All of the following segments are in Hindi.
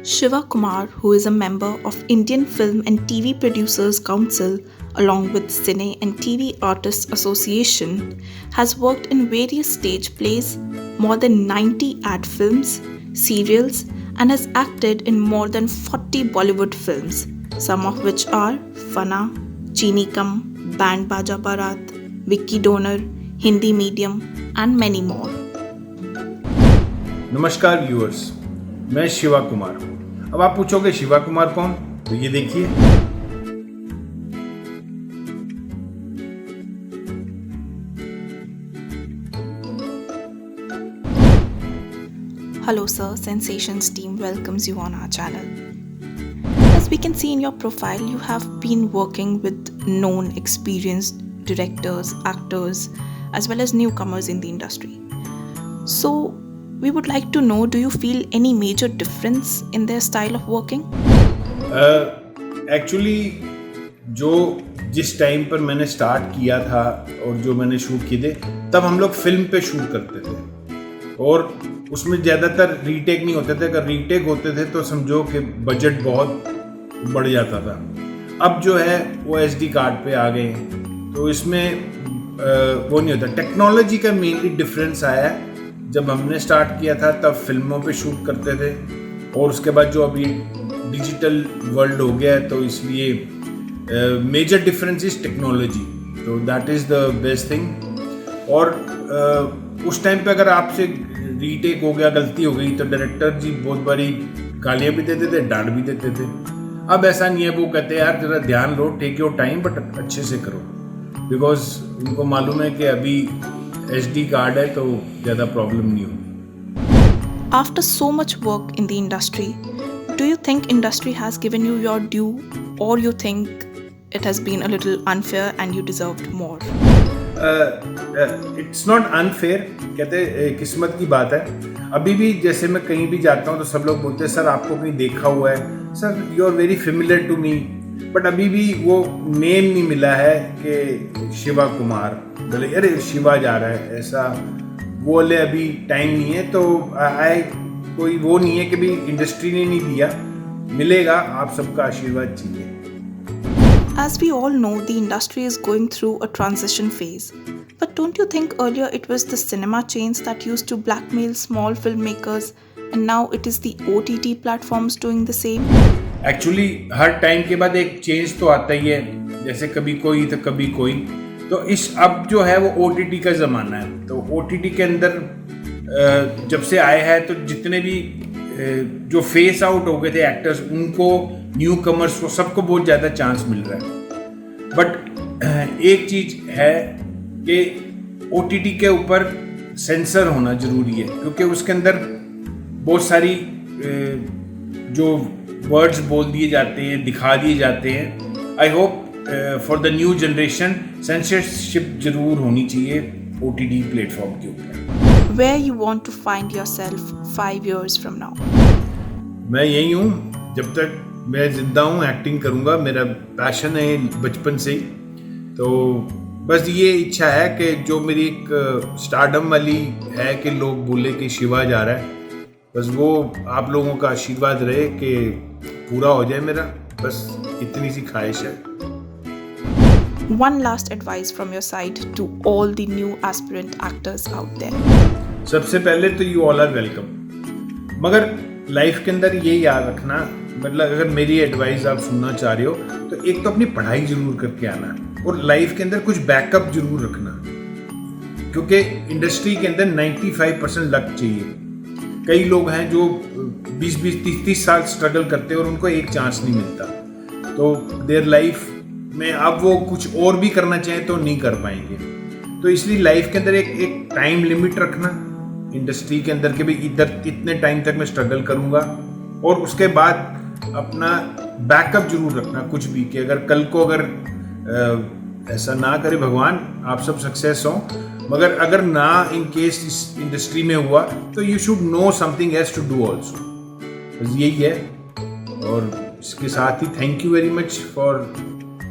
Shiva Kumar, who is a member of Indian Film and TV Producers Council along with Cine and TV Artists Association, has worked in various stage plays, more than 90 ad films, serials, and has acted in more than 40 Bollywood films, some of which are Fana, Chini Kam, Band Baja Barat, Vicky Donor, Hindi Medium, and many more. नमस्कार व्यूअर्स, मैं शिवा कुमार। अब आप पूछोगे शिवा कुमार कौन, तो ये देखिए। Hello, sir. Sensations team welcomes you on our channel. As we can see in your profile, you have been working with known, experienced directors, actors, as well as newcomers in the industry. So, we would like to know, do you feel any major difference in their style of working? Actually जिस टाइम पर मैंने स्टार्ट किया था और जो मैंने शूट किए थे, तब हम लोग फिल्म पे शूट करते थे और उसमें ज़्यादातर रीटेक नहीं होते थे। अगर रीटेक होते थे तो समझो कि बजट बहुत बढ़ जाता था। अब जो है वो SD कार्ड पे आ गए हैं, तो इसमें वो नहीं होता। टेक्नोलॉजी का मेनली डिफरेंस आया है। जब हमने स्टार्ट किया था तब फिल्मों पे शूट करते थे और उसके बाद जो अभी डिजिटल वर्ल्ड हो गया है, तो इसलिए मेजर डिफरेंस इज टेक्नोलॉजी। तो that is the best thing. और उस टाइम पे अगर आपसे रीटेक हो गया, गलती हो गई, तो डायरेक्टर जी बहुत बारी गालियाँ भी देते थे, डांट भी देते थे। अब ऐसा नहीं है। वो कहते हैं यार जरा ध्यान लो, टेक योर टाइम, बट अच्छे से करो, बिकॉज उनको मालूम है कि अभी SD कार्ड है तो ज़्यादा प्रॉब्लम नहीं होगी। After so much work in the industry, do you think industry has given you your due, or you think it has been a little unfair and you deserved more? It's not unfair, कहते किस्मत की बात है। अभी भी जैसे मैं कहीं भी जाता हूँ तो सब लोग बोलते हैं सर आपको कहीं देखा हुआ है, sir you are very familiar to me, but अभी भी वो नेम नहीं मिला है कि शिवा कुमार, बोले अरे शिवा जा रहा है, ऐसा बोले अभी टाइम नहीं है। तो कोई वो नहीं है कि भी इंडस्ट्री ने नहीं दिया, मिलेगा। आप सबका आशीर्वाद चाहिए। As we all know, the industry is going through a transition phase. But don't you think earlier it was the cinema chains that used to blackmail small filmmakers, and now it is the OTT platforms doing the same? Actually her time के बाद एक चेंज तो आता ही है, जैसे कभी कोई तो कभी कोई। तो इस अब जो है वो OTT का ज़माना है। तो OTT के अंदर जब से आए हैं तो जितने भी जो फेस आउट हो गए थे एक्टर्स, उनको, न्यू कमर्स को, सबको बहुत ज़्यादा चांस मिल रहा है। बट एक चीज़ है कि OTT के ऊपर सेंसर होना ज़रूरी है, क्योंकि उसके अंदर बहुत सारी जो वर्ड्स बोल दिए जाते हैं, दिखा दिए जाते हैं। I hope for the new generation censorship जरूर होनी चाहिए OTT प्लेटफॉर्म के ऊपर। Where you want to find yourself 5 years from now? मैं यही हूँ, जब तक मैं जिंदा हूँ एक्टिंग करूँगा। मेरा पैशन है बचपन से ही। तो बस ये इच्छा है कि जो मेरी एक स्टारडम वाली है कि लोग बोले कि शिवा जा रहा है, बस वो आप लोगों का आशीर्वाद रहे कि पूरा हो जाए मेरा, बस इतनी सी ख्वाहिश है। One last advice from your side to all the new aspirant actors out there. सबसे पहले तो यू ऑल आर वेलकम। मगर लाइफ के अंदर ये याद रखना, मतलब अगर मेरी एडवाइस आप सुनना चाह रहे हो तो एक तो अपनी पढ़ाई जरूर करके आना, और लाइफ के अंदर कुछ बैकअप जरूर रखना, क्योंकि इंडस्ट्री के अंदर 95% लक चाहिए। कई लोग हैं जो 20-20, 30-30 साल स्ट्रगल करते हैं और उनको एक चांस नहीं मिलता। तो देयर लाइफ में अब वो कुछ और भी करना चाहें तो नहीं कर पाएंगे। तो इसलिए लाइफ के अंदर एक टाइम लिमिट रखना इंडस्ट्री के अंदर के भी, इधर इतने टाइम तक मैं स्ट्रगल करूँगा, और उसके बाद अपना बैकअप जरूर रखना कुछ भी, कि अगर कल को ऐसा ना करे भगवान, आप सब सक्सेस हो, मगर अगर ना इन केस इस इंडस्ट्री में हुआ तो you should know something else to do also. बस यही है। और इसके साथ ही thank you very much for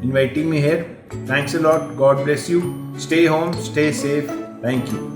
inviting me here. Thanks a lot. God bless you. Stay home, stay safe. Thank you.